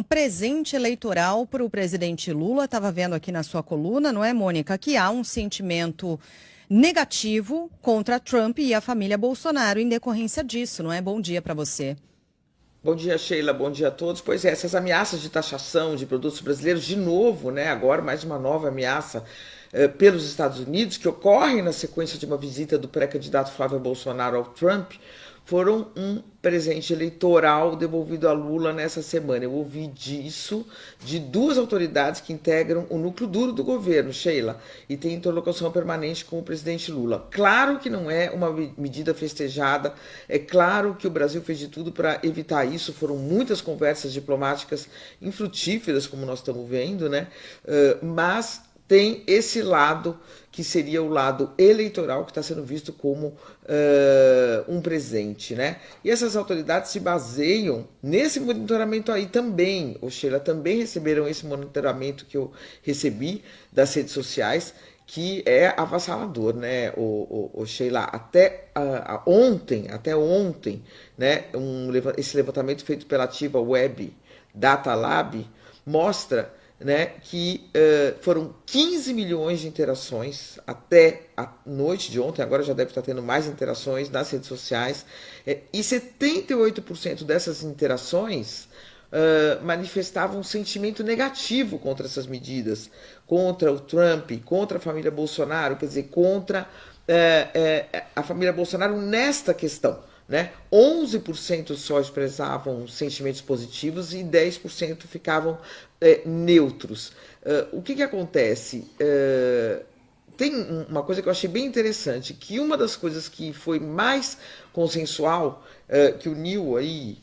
um presente eleitoral para o presidente Lula. Estava vendo aqui na sua coluna, não é, Mônica, que há um sentimento negativo contra Trump e a família Bolsonaro em decorrência disso, não é? Bom dia para você. Bom dia, Sheila. Bom dia a todos. Pois é, essas ameaças de taxação de produtos brasileiros, de novo, né? Agora mais uma nova ameaça pelos Estados Unidos, que ocorrem na sequência de uma visita do pré-candidato Flávio Bolsonaro ao Trump, foram um presente eleitoral devolvido a Lula nessa semana. Eu ouvi disso de duas autoridades que integram o núcleo duro do governo, Sheila, e tem interlocução permanente com o presidente Lula. Claro que não é uma medida festejada, é claro que o Brasil fez de tudo para evitar isso, foram muitas conversas diplomáticas infrutíferas, como nós estamos vendo, né? Mas tem esse lado que seria o lado eleitoral que está sendo visto como um presente, né? E essas autoridades se baseiam nesse monitoramento aí também. O Sheila, também receberam esse monitoramento que eu recebi das redes sociais, que é avassalador, né? O Sheila, até ontem, né? Esse levantamento feito pela Ativa Web Data Lab mostra, né, que foram 15 milhões de interações até a noite de ontem, agora já deve estar tendo mais interações nas redes sociais, e 78% dessas interações manifestavam um sentimento negativo contra essas medidas, contra o Trump, contra a família Bolsonaro, quer dizer, contra a família Bolsonaro nesta questão. Né? 11% só expressavam sentimentos positivos e 10% ficavam neutros. O que acontece? Tem uma coisa que eu achei bem interessante, que uma das coisas que foi mais consensual, que uniu aí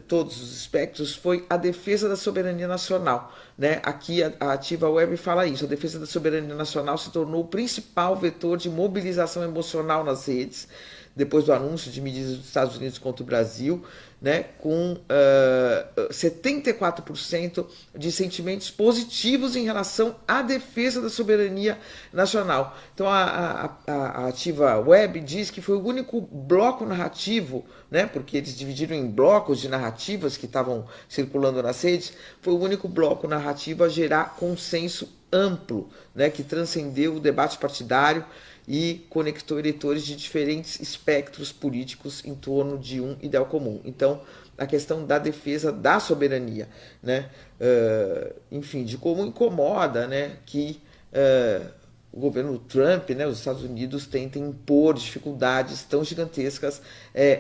todos os espectros, foi a defesa da soberania nacional. Né? Aqui a Ativa Web fala isso, a defesa da soberania nacional se tornou o principal vetor de mobilização emocional nas redes, depois do anúncio de medidas dos Estados Unidos contra o Brasil, né, com 74% de sentimentos positivos em relação à defesa da soberania nacional. Então a Ativa Web diz que foi o único bloco narrativo, né, porque eles dividiram em blocos de narrativas que estavam circulando nas redes, foi o único bloco narrativo a gerar consenso amplo, né, que transcendeu o debate partidário e conectou eleitores de diferentes espectros políticos em torno de um ideal comum. Então, a questão da defesa da soberania, né? Enfim, de como incomoda, né, que o governo Trump, né, os Estados Unidos, tentem impor dificuldades tão gigantescas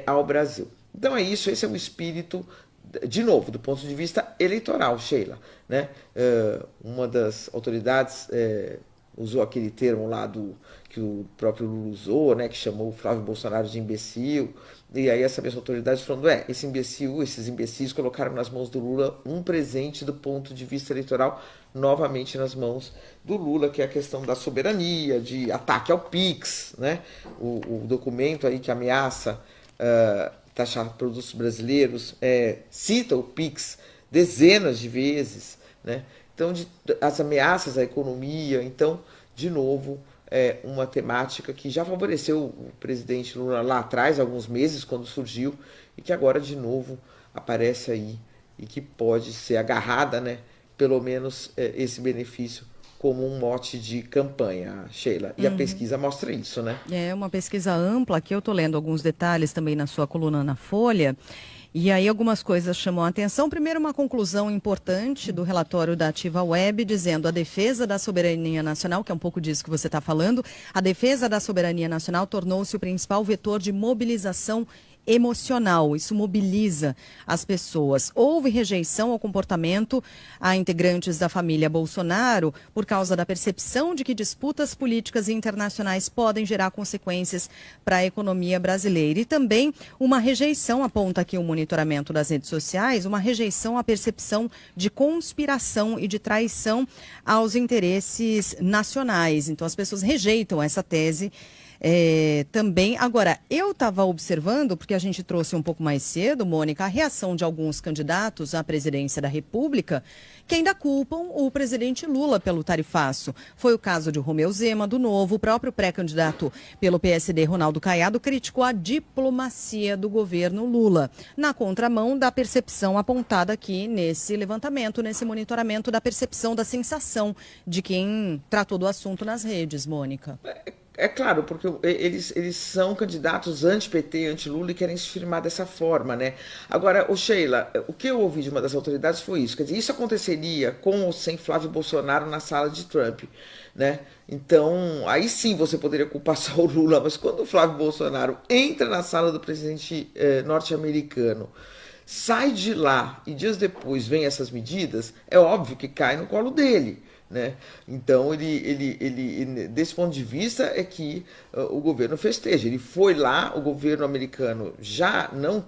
ao Brasil. Então é isso, esse é o espírito, de novo, do ponto de vista eleitoral, Sheila. Né? Uma das autoridades usou aquele termo lá que o próprio Lula usou, né, que chamou o Flávio Bolsonaro de imbecil, e aí essa mesma autoridade falando, esses imbecis colocaram nas mãos do Lula um presente do ponto de vista eleitoral, novamente nas mãos do Lula, que é a questão da soberania, de ataque ao PIX, né, o documento aí que ameaça taxar produtos brasileiros, cita o PIX dezenas de vezes, né? Então, as ameaças à economia, então, de novo, uma temática que já favoreceu o presidente Lula lá atrás, alguns meses, quando surgiu, e que agora, de novo, aparece aí, e que pode ser agarrada, né, pelo menos esse benefício, como um mote de campanha, Sheila. E a pesquisa mostra isso, né? É uma pesquisa ampla, aqui eu estou lendo alguns detalhes também na sua coluna na Folha. E aí algumas coisas chamam a atenção. Primeiro, uma conclusão importante do relatório da Ativa Web, dizendo a defesa da soberania nacional, que é um pouco disso que você está falando, a defesa da soberania nacional tornou-se o principal vetor de mobilização emocional. Isso mobiliza as pessoas. Houve rejeição ao comportamento a integrantes da família Bolsonaro por causa da percepção de que disputas políticas internacionais podem gerar consequências para a economia brasileira. E também uma rejeição, aponta aqui o monitoramento das redes sociais, uma rejeição à percepção de conspiração e de traição aos interesses nacionais. Então as pessoas rejeitam essa tese Também, agora, eu estava observando, porque a gente trouxe um pouco mais cedo, Mônica, a reação de alguns candidatos à presidência da República que ainda culpam o presidente Lula pelo tarifaço. Foi o caso de Romeu Zema, do Novo, o próprio pré-candidato pelo PSD, Ronaldo Caiado, criticou a diplomacia do governo Lula, na contramão da percepção apontada aqui nesse levantamento, nesse monitoramento da percepção, da sensação de quem tratou do assunto nas redes, Mônica. É claro, porque eles são candidatos anti-PT, anti-Lula e querem se firmar dessa forma, né? Agora, Sheila, o que eu ouvi de uma das autoridades foi isso. Quer dizer, isso aconteceria com ou sem Flávio Bolsonaro na sala de Trump, né? Então, aí sim você poderia culpar só o Lula, mas quando o Flávio Bolsonaro entra na sala do presidente norte-americano, sai de lá e dias depois vem essas medidas, é óbvio que cai no colo dele. Né? Então, desse ponto de vista é que o governo festeja. Ele foi lá, o governo americano já não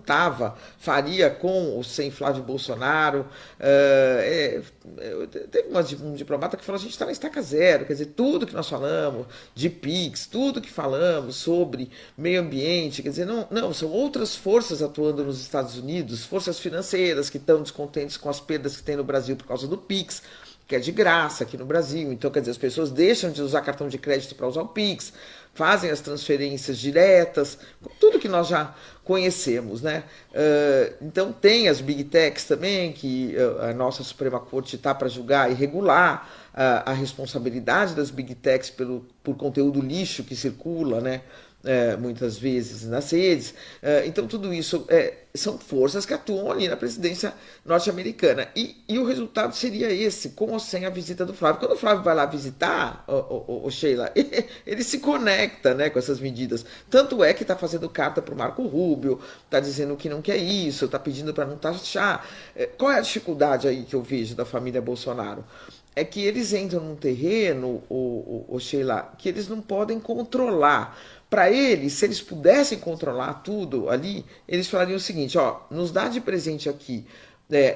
faria com ou sem Flávio Bolsonaro. Teve um diplomata que falou: a gente está na estaca zero, quer dizer, tudo que nós falamos de PIX, tudo que falamos sobre meio ambiente, quer dizer, não, são outras forças atuando nos Estados Unidos, forças financeiras que estão descontentes com as perdas que tem no Brasil por causa do PIX, que é de graça aqui no Brasil. Então, quer dizer, as pessoas deixam de usar cartão de crédito para usar o Pix, fazem as transferências diretas, tudo que nós já conhecemos, né? Então, tem as Big Techs também, que a nossa Suprema Corte está para julgar e regular a responsabilidade das Big Techs por conteúdo lixo que circula, né? Muitas vezes nas redes. Então, tudo isso são forças que atuam ali na presidência norte-americana. E o resultado seria esse, com ou sem a visita do Flávio. Quando o Flávio vai lá visitar, Sheila, ele se conecta, né, com essas medidas. Tanto é que está fazendo carta para o Marco Rubio, está dizendo que não quer isso, está pedindo para não taxar. Qual é a dificuldade aí que eu vejo da família Bolsonaro? É que eles entram num terreno, Sheila, que eles não podem controlar. Para eles, se eles pudessem controlar tudo ali, eles falariam o seguinte: nos dá de presente aqui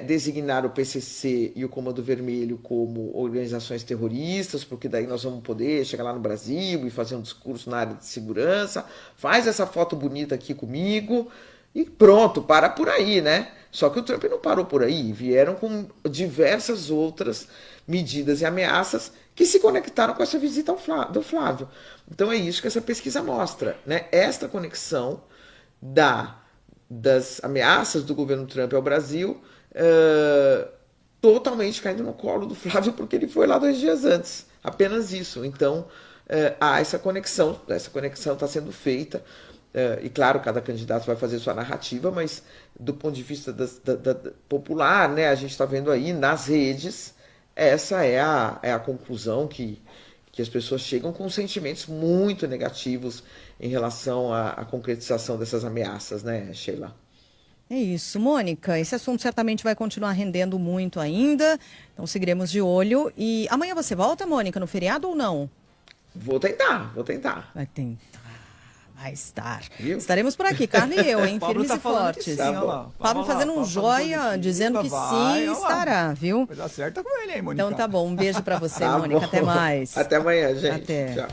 designar o PCC e o Comando Vermelho como organizações terroristas, porque daí nós vamos poder chegar lá no Brasil e fazer um discurso na área de segurança, faz essa foto bonita aqui comigo e pronto, para por aí, né? Só que o Trump não parou por aí, vieram com diversas outras medidas e ameaças que se conectaram com essa visita do Flávio. Então é isso que essa pesquisa mostra, né? Esta conexão das ameaças do governo Trump ao Brasil totalmente caindo no colo do Flávio, porque ele foi lá 2 dias antes. Apenas isso. Então há essa conexão está sendo feita. E claro, cada candidato vai fazer sua narrativa, mas do ponto de vista da popular, né, a gente está vendo aí nas redes, essa é a conclusão que as pessoas chegam com sentimentos muito negativos em relação à concretização dessas ameaças, né, Sheila? É isso, Mônica. Esse assunto certamente vai continuar rendendo muito ainda, então seguiremos de olho. E amanhã você volta, Mônica, no feriado ou não? Vou tentar. Vai tentar. Vai estar. Viu? Estaremos por aqui, Carla e eu, hein? Firmes tá e fortes. Sim, lá. Pablo fazendo um joia, dizendo que sim, estará, viu? Vai dar certo com ele, hein, Mônica? Então tá bom, um beijo pra você, Tá Mônica. bom. Até mais. Até amanhã, gente. Até. Tchau.